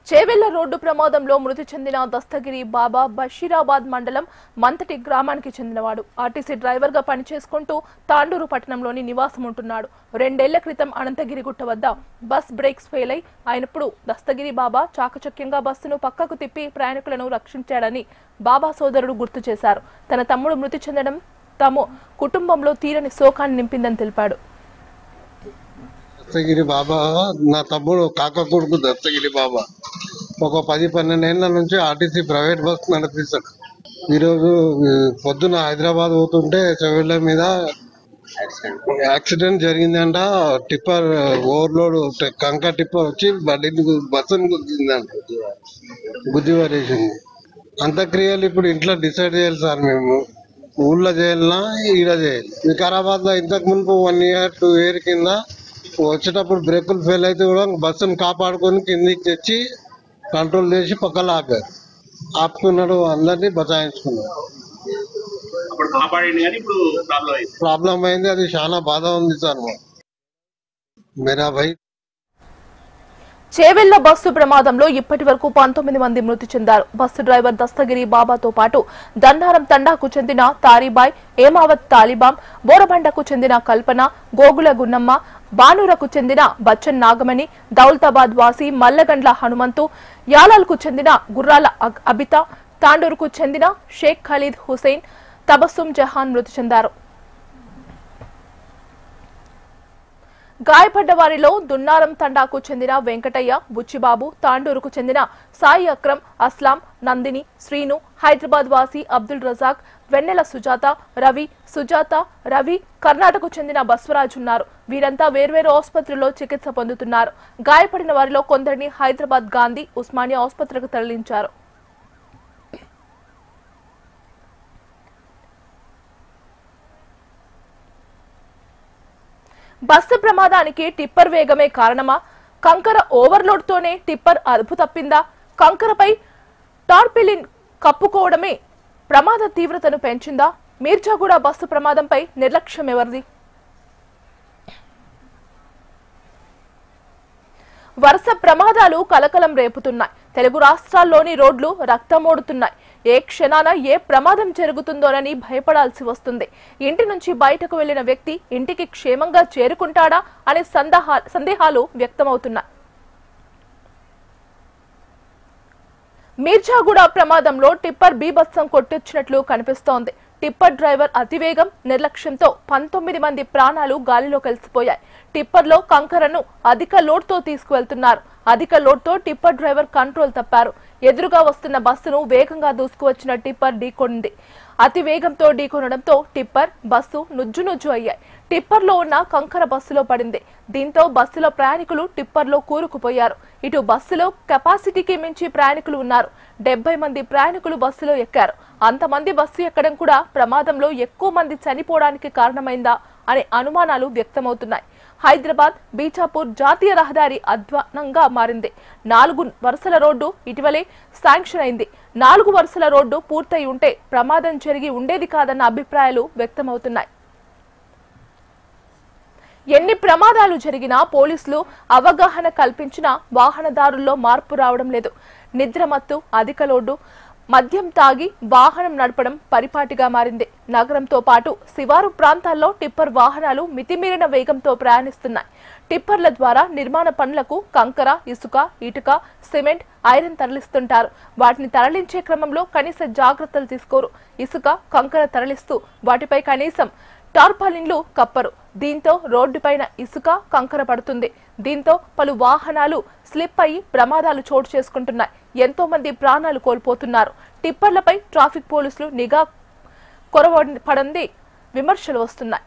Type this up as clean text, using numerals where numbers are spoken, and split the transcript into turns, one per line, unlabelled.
Chevella road ప్రమాదంలో మృతి చెందిన దస్తగిరి బాబా బషీరాబాద్ మండలం మంతటి గ్రామానికి చెందినవాడు. ఆర్టీసీ డ్రైవర్ గా పనిచేసుకుంటూ తాండూరు పట్టణంలోని నివాసం ఉంటున్నాడు. 2 ఏళ్ల క్రితం అనంతగిరిగుట్ట వద్ద బస్ బ్రేక్స్ ఫెయిల్ అయి అయినప్పుడు దస్తగిరి బాబా చాకచక్యంగా బస్సును పక్కకు తిప్పి ప్రయాణికులను రక్షించాడని బాబా సోదరుడు గుర్తు చేశారు. తన తమ్ముడు మృతి చెందడం తమ కుటుంబంలో తీరని శోకాన్ని నింపిందని తెలిపాడు.
దస్తగిరి బాబా నా తమ్ముడు కాక కొడుకు దస్తగిరి బాబా ఒక 10-12 ఏళ్ల నుంచి ఆర్టీసీ ప్రైవేట్ బస్ నడిపిస్తాడు. ఈరోజు పొద్దున హైదరాబాద్ పోతుంటే చెవెళ్ళ మీద యాక్సిడెంట్ జరిగిందంట. టిప్పర్ ఓవర్లోడ్ కంక టిప్పర్ వచ్చి బస్సును గుద్దిందంట, గుద్ది పడేసింది. అంత్యక్రియలు ఇప్పుడు ఇంట్లో డిసైడ్ చేయాలి సార్. మేము ఊళ్ళో చేయాలన్నా ఈడ చేయాలి. వికారాబాద్ లో ఇంతకు మునుపు 1 year 2 year కింద వచ్చేటప్పుడు బ్రేకులు ఫెయిల్ అయితే కూడా బస్సును కాపాడుకొని కిందికి తెచ్చి కంట్రోల్ చేసి పక్కన ఆపుకున్నాడు. అందరినీ బచాయించుకున్నాడు. ప్రాబ్లం అయింది. అది చాలా బాధ ఉంది సార్. మేరా భయ్.
చేవెళ్ల బస్సు ప్రమాదంలో ఇప్పటి వరకు 19 మంది మృతి చెందారు. బస్సు డ్రైవర్ దస్తగిరి బాబాతో పాటు దండారం తండాకు చెందిన తారీబాయ్, ఏమావత్ తాలిబాం, బోరబండకు చెందిన కల్పన, గోగుల గున్నమ్మ, బానూరకు చెందిన బచ్చన్ నాగమణి, దౌలతాబాద్ వాసి మల్లగండ్ల హనుమంతు, యాలాల్కు చెందిన గుర్రాల అబిత, తాండూరుకు చెందిన షేక్ ఖలీద్ హుసేన్, తబస్సుం జహాన్ మృతి చెందారు. గాయపడ్డ వారిలో దున్నారం తండాకు చెందిన వెంకటయ్య, బుచ్చిబాబు, తాండూరుకు చెందిన సాయి అక్రమ్, అస్లాం, నందిని, శ్రీను, హైదరాబాద్ వాసి అబ్దుల్ రజాక్, వెన్నెల సుజాత, రవి, కర్ణాటకకు చెందిన బస్వరాజ్ ఉన్నారు. వీరంతా వేర్వేరు ఆసుపత్రుల్లో చికిత్స పొందుతున్నారు. గాయపడిన వారిలో కొందరిని హైదరాబాద్ గాంధీ, ఉస్మానియా ఆసుపత్రికి తరలించారు. బస్సు ప్రమాదానికి టిప్పర్ వేగమే కారణమా? కంకర ఓవర్లోడ్ తోనే టిప్పర్ అదుపు తప్పిందా? కంకరపై టార్పిలిన్ కప్పుకోవడమే ప్రమాద తీవ్రతను పెంచిందా? మీర్జాగూడ బస్సు ప్రమాదంపై నిర్లక్ష్యం ఎవరిది? వరుస ప్రమాదాలు కలకలం రేపుతున్నాయి. తెలుగు రాష్ట్రాల్లోని రోడ్లు రక్తమోడుతున్నాయి. ఏ క్షణాన ఏ ప్రమాదం జరుగుతుందోనని భయపడాల్సి వస్తుంది. ఇంటి నుంచి బయటకు వెళ్లిన వ్యక్తి ఇంటికి క్షేమంగా చేరుకుంటాడా అనే సందేహాలు వ్యక్తమవుతున్నాయి. మీర్జాగూడ ప్రమాదంలో టిప్పర్ బీభత్సం కొట్టొచ్చినట్లు కనిపిస్తోంది. టిప్పర్ డ్రైవర్ అతివేగం, నిర్లక్ష్యంతో 19 మంది ప్రాణాలు గాలిలో కలిసిపోయాయి. టిప్పర్లో కంకరను అధిక లోడ్తో తీసుకువెళ్తున్నారు. అధిక లోడ్తో టిప్పర్ డ్రైవర్ కంట్రోల్ తప్పారు. ఎదురుగా వస్తున్న బస్సును వేగంగా దూసుకువచ్చిన టిప్పర్ ఢీకొంది. అతి వేగంతో ఢీకొనడంతో టిప్పర్, బస్సు నుజ్జు అయ్యాయి. టిప్పర్లో ఉన్న కంకర బస్సులో పడింది. దీంతో బస్సులో ప్రయాణికులు టిప్పర్లో కూరుకుపోయారు. ఇటు బస్సులో కెపాసిటీకి మించి ప్రయాణికులు ఉన్నారు. 70 మంది ప్రయాణికులు బస్సులో ఎక్కారు. అంతమంది బస్సు ఎక్కడం కూడా ప్రమాదంలో ఎక్కువ మంది చనిపోవడానికి కారణమైందా అనే అనుమానాలు వ్యక్తమవుతున్నాయి. హైదరాబాద్ బీచాపూర్ జాతీయ రహదారి అధ్వానంగా మారింది. 4 వరుసల రోడ్డు ఇటీవలే శాంక్షన్ అయింది. 4 వరుసల రోడ్డు పూర్తయి ఉంటే ప్రమాదం జరిగి ఉండేది కాదన్న అభిప్రాయాలు వ్యక్తమవుతున్నాయి. ఎన్ని ప్రమాదాలు జరిగినా పోలీసులు అవగాహన కల్పించినా వాహనదారుల్లో మార్పు రావడం లేదు. నిద్రమత్తు, అధిక లోడ్డు, మద్యం తాగి వాహనం నడపడం పరిపాటిగా మారింది. నగరంతో పాటు శివారు ప్రాంతాల్లో టిప్పర్ వాహనాలు మితిమీరిన వేగంతో ప్రయాణిస్తున్నాయి. టిప్పర్ల ద్వారా నిర్మాణ పనులకు కంకర, ఇసుక, ఇటుక, సిమెంట్, ఐరన్ తరలిస్తుంటారు. వాటిని తరలించే క్రమంలో కనీస జాగ్రత్తలు తీసుకోరు. ఇసుక, కంకర తరలిస్తూ వాటిపై కనీసం టార్పాలిన్లు కప్పరు. దీంతో రోడ్డుపైన ఇసుక, కంకర పడుతుంది. దీంతో పలు వాహనాలు స్లిప్ అయ్యి ప్రమాదాలు చోటు చేసుకుంటున్నాయి. ఎంతో మంది ప్రాణాలు కోల్పోతున్నారు. టిప్పర్లపై ట్రాఫిక్ పోలీసులు నిఘా కొరవడింది విమర్శలు వస్తున్నాయి.